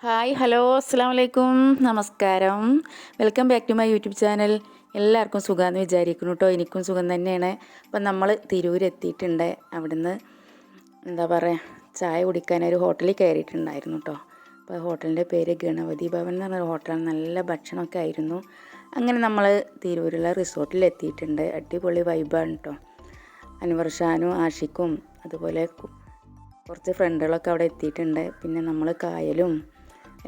Hi hello അസ്സാം വലൈക്കും നമസ്കാരം. Welcome back to my YouTube channel. എല്ലാവർക്കും സുഖമാണെന്ന് വിചാരിക്കുന്നു കേട്ടോ. എനിക്കും സുഖം തന്നെയാണ്. അപ്പം നമ്മൾ തിരൂരെത്തിയിട്ടുണ്ട്. അവിടുന്ന് എന്താ പറയുക, ചായ കുടിക്കാനൊരു ഹോട്ടലിൽ കയറിയിട്ടുണ്ടായിരുന്നു കേട്ടോ. അപ്പോൾ ഹോട്ടലിൻ്റെ പേര് ഗണപതി ഭവൻ എന്ന് പറഞ്ഞൊരു ഹോട്ടലാണ്. നല്ല ഭക്ഷണമൊക്കെ ആയിരുന്നു. അങ്ങനെ നമ്മൾ തിരൂരുള്ള റിസോർട്ടിൽ എത്തിയിട്ടുണ്ട്. അടിപൊളി വൈബാണ് കേട്ടോ. അൻവർ ഷാനും ആഷിക്കും അതുപോലെ കുറച്ച് ഫ്രണ്ടുകളൊക്കെ അവിടെ എത്തിയിട്ടുണ്ട്. പിന്നെ നമ്മൾ കായലും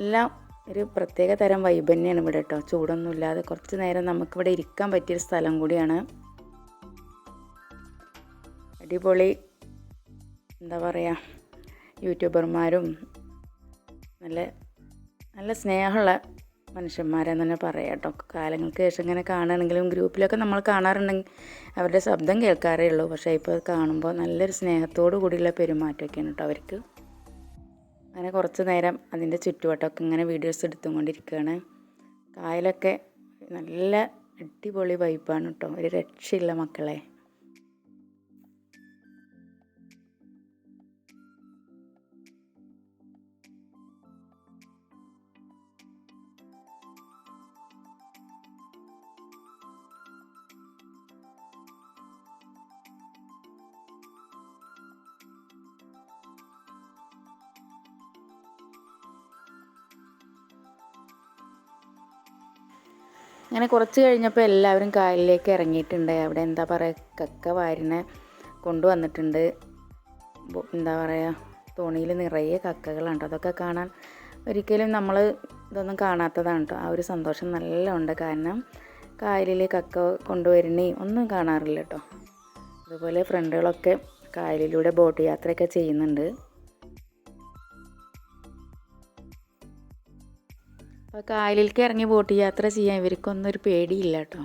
എല്ലാം ഒരു പ്രത്യേക തരം വൈബ് തന്നെയാണ് ഇവിടെ കേട്ടോ. ചൂടൊന്നും ഇല്ലാതെ കുറച്ച് നേരം നമുക്കിവിടെ ഇരിക്കാൻ പറ്റിയൊരു സ്ഥലം കൂടിയാണ്. അടിപൊളി എന്താ പറയുക, യൂട്യൂബർമാരും നല്ല നല്ല സ്നേഹമുള്ള മനുഷ്യന്മാരെന്ന് തന്നെ പറയാം കേട്ടോ. കാലങ്ങൾക്ക് ശേഷം ഇങ്ങനെ കാണുകയാണെങ്കിലും ഗ്രൂപ്പിലൊക്കെ നമ്മൾ കാണാറുണ്ടെങ്കിൽ അവരുടെ ശബ്ദം കേൾക്കാറേ ഉള്ളൂ. പക്ഷേ ഇപ്പോൾ കാണുമ്പോൾ നല്ലൊരു സ്നേഹത്തോടു കൂടിയുള്ള പെരുമാറ്റമൊക്കെയാണ് കേട്ടോ അവർക്ക്. അങ്ങനെ കുറച്ച് നേരം അതിൻ്റെ ചുറ്റുവട്ടമൊക്കെ ഇങ്ങനെ വീഡിയോസ് എടുത്തുകൊണ്ടിരിക്കുകയാണ്. കായലൊക്കെ നല്ല അടിപൊളി വൈബാണ് കേട്ടോ. ഒരു രക്ഷയില്ല മക്കളെ. അങ്ങനെ കുറച്ച് കഴിഞ്ഞപ്പോൾ എല്ലാവരും കായലിലേക്ക് ഇറങ്ങിയിട്ടുണ്ട്. അവിടെ എന്താ പറയുക, കക്ക വാരിനെ കൊണ്ടുവന്നിട്ടുണ്ട്. എന്താ പറയുക, തോണിയിൽ നിറയെ കക്കകളുണ്ട്. അതൊക്കെ കാണാൻ ഒരിക്കലും നമ്മൾ ഇതൊന്നും കാണാത്തതാണ് കേട്ടോ. ആ ഒരു സന്തോഷം നല്ല ഉണ്ട്. കാരണം കായലിൽ കക്ക കൊണ്ടുവരുന്നേ ഒന്നും കാണാറില്ല കേട്ടോ. അതുപോലെ ഫ്രണ്ടുകളൊക്കെ കായലിലൂടെ ബോട്ട് യാത്രയൊക്കെ ചെയ്യുന്നുണ്ട്. അപ്പോൾ കായലിലേക്ക് ഇറങ്ങി ബോട്ട് യാത്ര ചെയ്യാൻ ഇവർക്കൊന്നും ഒരു പേടിയില്ല കേട്ടോ.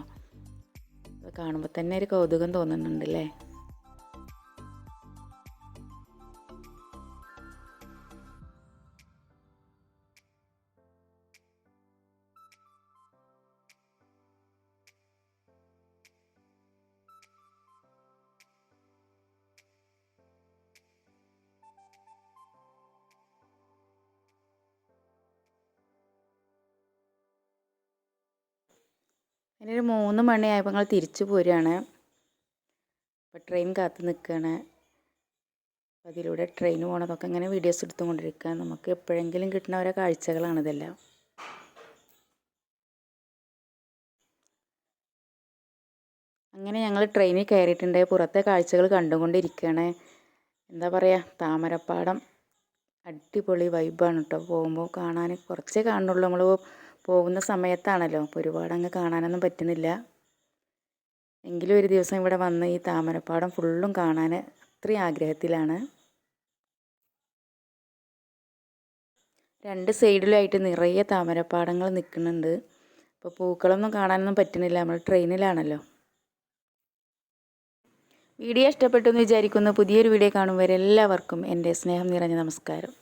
അപ്പോൾ കാണുമ്പോൾ തന്നെ ഒരു കൗതുകം തോന്നുന്നുണ്ടല്ലേ. അങ്ങനെ ഒരു 3 മണിയായപ്പോൾ ഞങ്ങൾ തിരിച്ചു പോരുകയാണ്. അപ്പോൾ ട്രെയിൻ കാത്ത് നിൽക്കുകയാണ്. അതിലൂടെ ട്രെയിൻ പോകണതൊക്കെ ഇങ്ങനെ വീഡിയോസ് എടുത്തുകൊണ്ടിരിക്കുക. നമുക്ക് എപ്പോഴെങ്കിലും കിട്ടുന്ന ഓരോ കാഴ്ചകളാണിതെല്ലാം. അങ്ങനെ ഞങ്ങൾ ട്രെയിനിൽ കയറിയിട്ടുണ്ട്. പുറത്തെ കാഴ്ചകൾ കണ്ടുകൊണ്ടിരിക്കുകയാണ്. എന്താ പറയുക, താമരപ്പാടം അടിപൊളി വൈബാണ് കേട്ടോ. പോകുമ്പോൾ കാണാൻ കുറച്ചേ കാണുന്നുള്ളൂ. നമ്മൾ പോകുന്ന സമയത്താണല്ലോ, അപ്പോൾ ഒരുപാട് അങ്ങ് കാണാനൊന്നും പറ്റുന്നില്ല. എങ്കിലും ഒരു ദിവസം ഇവിടെ വന്ന് ഈ താമരപ്പാടം ഫുള്ളും കാണാൻ അത്രയും ആഗ്രഹത്തിലാണ്. 2 സൈഡിലായിട്ട് നിറയെ താമരപ്പാടങ്ങൾ നിൽക്കുന്നുണ്ട്. അപ്പോൾ പൂക്കളൊന്നും കാണാനൊന്നും പറ്റുന്നില്ല, നമ്മൾ ട്രെയിനിലാണല്ലോ. വീഡിയോ ഇഷ്ടപ്പെട്ടു എന്ന് വിചാരിക്കുന്നു. പുതിയൊരു വീഡിയോ കാണും വരെ എല്ലാവർക്കും എൻ്റെ സ്നേഹം നിറഞ്ഞ നമസ്കാരം.